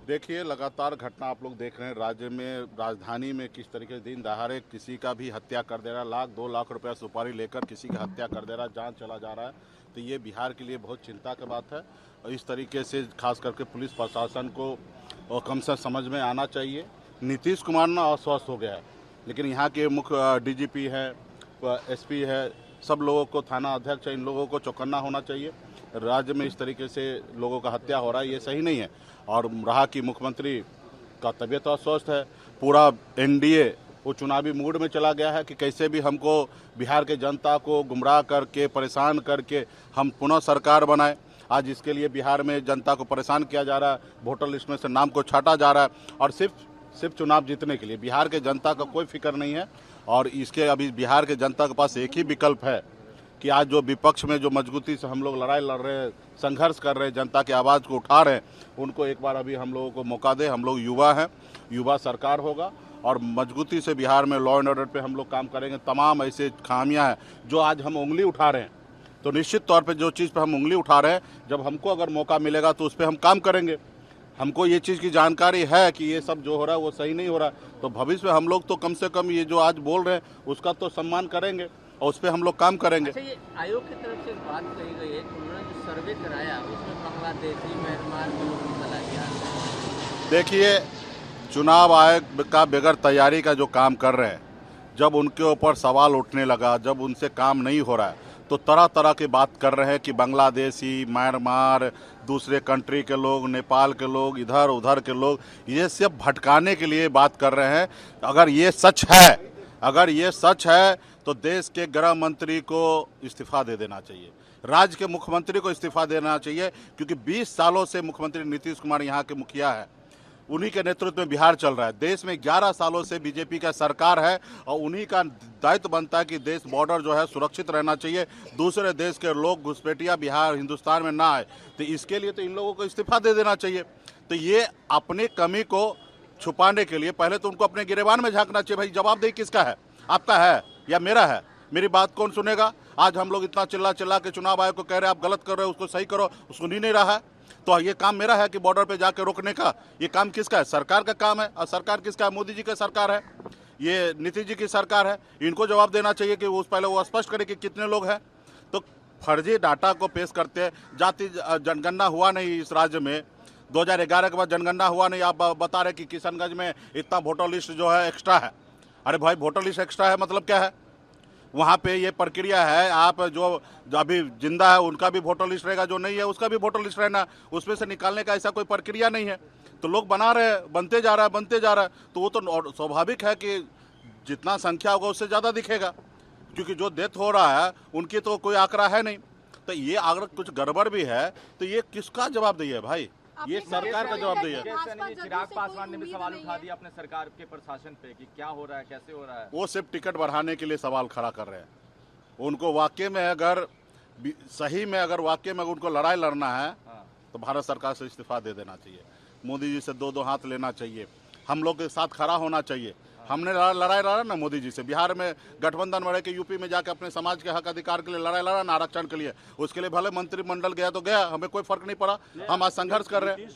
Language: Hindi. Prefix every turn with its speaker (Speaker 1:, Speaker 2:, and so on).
Speaker 1: देखिए, लगातार घटना आप लोग देख रहे हैं राज्य में, राजधानी में किस तरीके से दिन दहाड़े किसी का भी हत्या कर दे रहा है, 1-2 लाख रुपया सुपारी लेकर किसी की हत्या कर दे रहा है, जान चला जा रहा है। तो ये बिहार के लिए बहुत चिंता की बात है और इस तरीके से खास करके पुलिस प्रशासन को और कम से समझ में आना चाहिए। नीतीश कुमार ना अस्वस्थ हो गया है, लेकिन यहाँ के मुख्य डीजीपी है, एसपी है, सब लोगों को, थाना अध्यक्ष है, इन लोगों को चौकन्ना होना चाहिए। राज्य में इस तरीके से लोगों का हत्या हो रहा है, ये सही नहीं है। और रहा कि मुख्यमंत्री का तबीयत अस्वस्थ है, पूरा एनडीए वो चुनावी मूड में चला गया है कि कैसे भी हमको बिहार के जनता को गुमराह करके, परेशान करके हम पुनः सरकार बनाए। आज इसके लिए बिहार में जनता को परेशान किया जा रहा है, वोटर लिस्ट में से नाम को छाटा जा रहा है और सिर्फ चुनाव जीतने के लिए। बिहार के जनता का कोई फिक्र नहीं है और इसके अभी बिहार के जनता के पास एक ही विकल्प है कि आज जो विपक्ष में जो मजबूती से हम लोग लड़ाई लड़ रहे हैं, संघर्ष कर रहे हैं, जनता की आवाज़ को उठा रहे हैं, उनको एक बार अभी हम लोगों को मौका दे। हम लोग युवा हैं, युवा सरकार होगा और मजबूती से बिहार में लॉ एंड ऑर्डर पे हम लोग काम करेंगे। तमाम ऐसे खामियां हैं जो आज हम उंगली उठा रहे हैं, तो निश्चित तौर पे जो चीज़ पे हम उंगली उठा रहे हैं, जब हमको अगर मौका मिलेगा तो उस पर हम काम करेंगे। हमको ये चीज़ की जानकारी है कि ये सब जो हो रहा है वो सही नहीं हो रहा, तो भविष्य में हम लोग तो कम से कम ये जो आज बोल रहे हैं उसका तो सम्मान करेंगे और उस पर हम लोग काम करेंगे।
Speaker 2: अच्छा, ये आयोग की तरफ से बात कही गई है कि उन्होंने जो सर्वे कराया उसमें बांग्लादेशी, म्यांमार के लोग निकला गया।
Speaker 1: देखिए, चुनाव आयोग का बगैर तैयारी का जो काम कर रहे हैं, जब उनके ऊपर सवाल उठने लगा, जब उनसे काम नहीं हो रहा है, तो तरह तरह की बात कर रहे हैं कि बांग्लादेशी, म्यांमार, दूसरे कंट्री के लोग, नेपाल के लोग, इधर उधर के लोग, ये सब भटकाने के लिए बात कर रहे हैं। अगर ये सच है तो देश के गृह मंत्री को इस्तीफा दे देना चाहिए, राज्य के मुख्यमंत्री को इस्तीफा देना चाहिए, क्योंकि 20 सालों से मुख्यमंत्री नीतीश कुमार यहाँ के मुखिया है, उन्हीं के नेतृत्व में बिहार चल रहा है। देश में 11 सालों से बीजेपी का सरकार है और उन्हीं का दायित्व बनता है कि देश बॉर्डर जो है सुरक्षित रहना चाहिए, दूसरे देश के लोग घुसपैठिया बिहार हिंदुस्तान में ना आए। तो इसके लिए तो इन लोगों को इस्तीफा दे देना चाहिए। तो ये अपने कमी को छुपाने के लिए पहले तो उनको अपने गिरेबान में झांकना चाहिए। भाई, जवाबदेही किसका है? आपका है या मेरा है? मेरी बात कौन सुनेगा? आज हम लोग इतना चिल्ला के चुनाव आयोग को कह रहे हैं आप गलत कर रहे हो, उसको सही करो, उसको नहीं रहा है। तो ये काम मेरा है कि बॉर्डर पे जाके रोकने का? ये काम किसका है? सरकार का काम है। और सरकार किसका है? मोदी जी का सरकार है, ये नीतीश जी की सरकार है। इनको जवाब देना चाहिए कि वो पहले वो स्पष्ट करे कि कितने लोग हैं। तो फर्जी डाटा को पेश करते हैं। जाति जनगणना हुआ नहीं इस राज्य में, 2011 के बाद जनगणना हुआ नहीं। आप बता रहे कि किशनगंज में इतना वोटर लिस्ट जो है एक्स्ट्रा है। अरे भाई, वोटर लिस्ट एक्स्ट्रा है मतलब क्या है? वहाँ पे ये प्रक्रिया है, आप जो अभी जिंदा है उनका भी वोटर लिस्ट रहेगा, जो नहीं है उसका भी वोटर लिस्ट रहना, उसमें से निकालने का ऐसा कोई प्रक्रिया नहीं है। तो लोग बना रहे हैं, बनते जा रहा है। तो वो तो स्वाभाविक है कि जितना संख्या होगा उससे ज़्यादा दिखेगा, क्योंकि जो डेथ हो रहा है उनकी तो कोई आंकड़ा है नहीं। तो ये अगर कुछ गड़बड़ भी है तो ये किसका जवाबदेही है भाई? ये सरकार का जवाबदेही है।
Speaker 3: चिराग पासवान ने भी सवाल उठा दिया अपने सरकार के प्रशासन पे कि क्या हो रहा है, कैसे हो रहा है।
Speaker 1: वो सिर्फ टिकट बढ़ाने के लिए सवाल खड़ा कर रहे हैं। उनको वाकई में अगर सही में अगर उनको लड़ाई लड़ना है तो भारत सरकार से इस्तीफा दे देना चाहिए। मोदी जी से दो हाथ लेना चाहिए, हम लोग के साथ खड़ा होना चाहिए। हमने लड़ाई लड़ा ना मोदी जी से, बिहार में गठबंधन में रह के यूपी में जाके अपने समाज के हक अधिकार के लिए लड़ाई लड़ा ना, आरक्षण के लिए। उसके लिए भले मंत्रिमंडल गया तो गया, हमें कोई फर्क नहीं पड़ा। हम आज संघर्ष कर रहे हैं।